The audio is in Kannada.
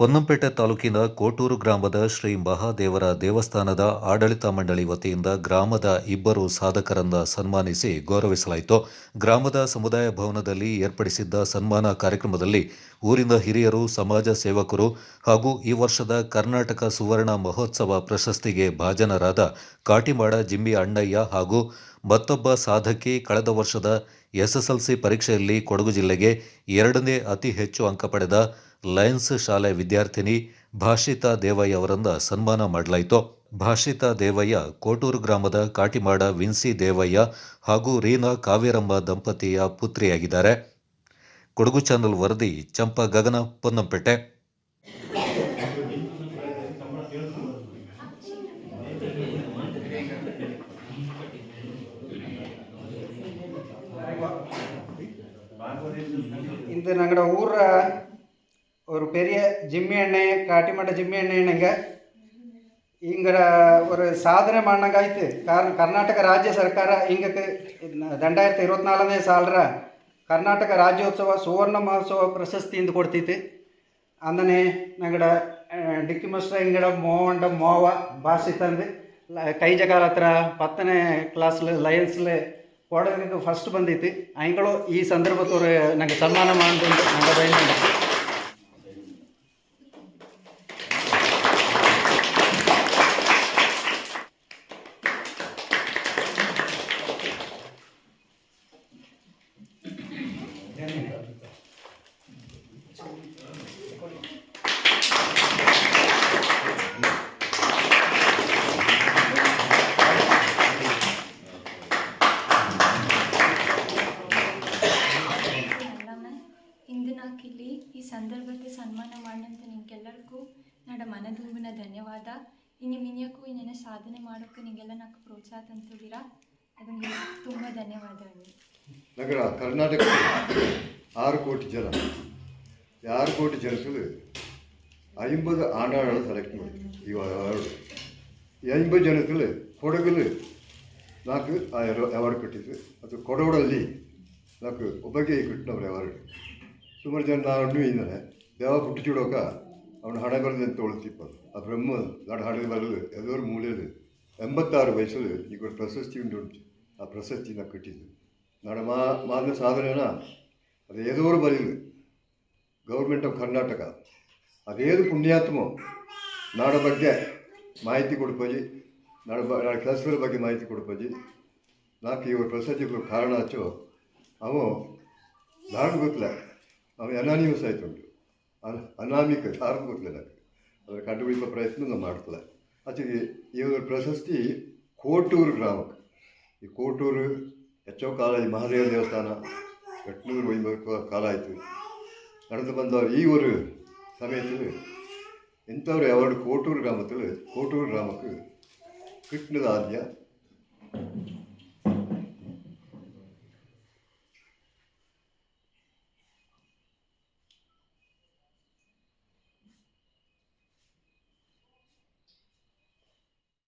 ಪೊನ್ನಂಪೇಟೆ ತಾಲೂಕಿನ ಕೋಟೂರು ಗ್ರಾಮದ ಶ್ರೀ ಮಹಾದೇವರ ದೇವಸ್ಥಾನದ ಆಡಳಿತ ಮಂಡಳಿ ವತಿಯಿಂದ ಗ್ರಾಮದ ಇಬ್ಬರು ಸಾಧಕರನ್ನ ಸನ್ಮಾನಿಸಿ ಗೌರವಿಸಲಾಯಿತು. ಗ್ರಾಮದ ಸಮುದಾಯ ಭವನದಲ್ಲಿ ಏರ್ಪಡಿಸಿದ್ದ ಸನ್ಮಾನ ಕಾರ್ಯಕ್ರಮದಲ್ಲಿ ಊರಿನ ಹಿರಿಯರು, ಸಮಾಜ ಸೇವಕರು ಹಾಗೂ ಈ ವರ್ಷದ ಕರ್ನಾಟಕ ಸುವರ್ಣ ಮಹೋತ್ಸವ ಪ್ರಶಸ್ತಿಗೆ ಭಾಜನರಾದ ಕಾಟಿಮಾಡ ಜಿಮ್ಮಿ ಅಣ್ಣಯ್ಯ ಹಾಗೂ ಮತ್ತೊಬ್ಬ ಸಾಧಕಿ ಕಳೆದ ವರ್ಷದ ಎಸ್ಎಸ್ಎಲ್ಸಿ ಪರೀಕ್ಷೆಯಲ್ಲಿ ಕೊಡಗು ಜಿಲ್ಲೆಗೆ 2ನೇ ಅತಿ ಹೆಚ್ಚು ಅಂಕ ಪಡೆದ ಲಯನ್ಸ್ ಶಾಲೆ ವಿದ್ಯಾರ್ಥಿನಿ ಭಾಷಿತಾ ದೇವಯ್ಯ ಅವರನ್ನ ಸನ್ಮಾನ ಮಾಡಲಾಯಿತು. ಭಾಷಿತಾ ದೇವಯ್ಯ ಕೋಟೂರು ಗ್ರಾಮದ ಕಾಟಿಮಾಡ ವಿನ್ಸಿ ದೇವಯ್ಯ ಹಾಗೂ ರೀನಾ ಕಾವೇರಮ್ಮ ದಂಪತಿಯ ಪುತ್ರಿಯಾಗಿದ್ದಾರೆ. ಕೊಡಗು ಚಾನೆಲ್ ವರದಿ ಚಂಪಾ ಗಗನ, ಪೊನ್ನಂಪೇಟೆ. இந்த எங்களோட ஊர் ஒரு பெரிய ஜிம்மி அண்ணன் காட்டிமட்ட ஜிம்மி அண்ணனுங்க இங்கே ஒரு சாதನೆ ಮಾಡಂಗಾಯ್ತು. ಕರ್ನಾಟಕ ರಾಜ್ಯ ಸರ್ಕಾರ ಹಿಂಗಕ್ಕೆ 2024ನೇ ಸಾಲರ ಕರ್ನಾಟಕ ರಾಜ್ಯೋತ್ಸವ ಸುವರ್ಣ ಮಹೋತ್ಸವ ಪ್ರಶಸ್ತಿಯಿಂದ ಕೊಡ್ತೈತಿ. ಅಂದನೆ ನಂಗಡ ಡಿಕ್ಕಿ ಮಾಸ್ಟರ್ ಹಿಂಗಡ ಮೋವ ಭಾಷೆ ತಂದು ಕೈ ಜಗಾಲ ಹತ್ರ 10ನೇ ಕ್ಲಾಸ್ಲು ಲಯನ್ಸ್ಲು ಕೊಡೋದಕ್ಕೆ ಫಸ್ಟ್ ಬಂದೈತಿ. ಅಂಗಳು ಈ ಸಂದರ್ಭದವ್ರು ನಂಗೆ ಸನ್ಮಾನ ಮಾಡಿದ್ದು ನಂಗೆ ಬಯಲು. ಇಂದು ನಾಕಿಲ್ಲಿ ಈ ಸಂದರ್ಭಕ್ಕೆ ಸನ್ಮಾನ ಮಾಡಿದಂಥ ನಿಮಗೆಲ್ಲರಿಗೂ ನನ್ನ ಮನದುಂಬಿನ ಧನ್ಯವಾದ. ಇನ್ನು ಮಿನಿಯಕ್ಕೂ ಇನ್ನೇನು ಸಾಧನೆ ಮಾಡೋಕ್ಕೂ ನಿಮಗೆಲ್ಲ ನಾಲ್ಕು ಪ್ರೋತ್ಸಾಹ ತಂದಿದ್ದೀರಾ, ಅದಕ್ಕೆ ತುಂಬ ಧನ್ಯವಾದಗಳು. ನಗರ ಕರ್ನಾಟಕ 6 ಕೋಟಿ ಜನ 6 ಕೋಟಿ ಜನಸಲು 50 ಆಂಡಾಳನ್ನು ಸೆಲೆಕ್ಟ್ ಮಾಡಿ ಈ ಅವಾರ್ಡು 50 ಜನದಲ್ಲಿ ಕೊಡಗಲ್ಲಿ 4 ಅವಾರ್ಡ್ ಕೊಟ್ಟಿದ್ದು. ಅದು ಕೊಡಗಲ್ಲಿ 4 ಒಬ್ಬಗೆ ಕೊಟ್ಟಿನವ್ರು ಅವಾರ್ಡ್. ಸುಮಾರು ಜನ ನಾನು ಇದ್ದಾರೆ ದೇವ ಪುಟ್ಟಿ ಚೂಡೋಕ ಅವನು ಹಣ ಬರಲಿ ಅಂತ ತೊಳ್ತಿಪ್ಪ. ಆ ಬ್ರಹ್ಮ ನಾಡು ಹಣ ಬರಲು ಎಲ್ಲರೂ ಮೂಲೆಯಲ್ಲಿ 86 ವಯಸ್ಸಲ್ಲಿ ಈಗ ಒಂದು ಪ್ರಶಸ್ತಿ ಉಂಟು. ಆ ಪ್ರಶಸ್ತಿನ ಕಟ್ಟಿದ್ದು ನಾಡ ಮಾದ ಸಾಧನೆನ ಅದು ಏದೋರು ಬರಲಿಲ್ಲ. ಗೌರ್ಮೆಂಟ್ ಆಫ್ ಕರ್ನಾಟಕ ಅದೇದು ಪುಣ್ಯಾತ್ಮ ನಾಡ ಬಗ್ಗೆ ಮಾಹಿತಿ ಕೊಡ್ಪಜಿ, ನಾಡ ಕೆಲಸಗಳ ಬಗ್ಗೆ ಮಾಹಿತಿ ಕೊಡ್ಪಜಿ. ನಾಲ್ಕು ಇವರು ಪ್ರಶಸ್ತಿ ಕಾರಣ ಹಚ್ಚೋ ಅವು ನಾಡು ಗೊತ್ತಿಲ್ಲ. ಅವು ಅನಾನಿಮಸ್ ಆಯ್ತು ಉಂಟು, ಅನಾಮಿಕ ಯಾರಿಗೂ ಗೊತ್ತಿಲ್ಲ. ನನಗೆ ಅದರ ಕಂಡುಹಿಡಿಯುವ ಪ್ರಯತ್ನ ನಾವು ಮಾಡ್ತಲ್ಲ. ಆಚೆಗೆ ಈ ಒಂದು ಪ್ರಶಸ್ತಿ ಕೋಟೂರು ಗ್ರಾಮಕ್ಕೆ, ಈ ಕೋಟೂರು ಹೆಚ್ಚೋ ಕಾಲ ಈ ಮಹಾದೇವ ದೇವಸ್ಥಾನ 850 ಕಾಲ ಆಯಿತು ನಡೆದು ಬಂದವರು. ಈ ಒಂದು ಸಮಯದಲ್ಲಿ ಎಂಥವ್ರು ಅವಾರ್ಡ್ ಕೋಟೂರು ಗ್ರಾಮಕ್ಕೆ ಕಿಟ್ನದ ಆದ್ಯ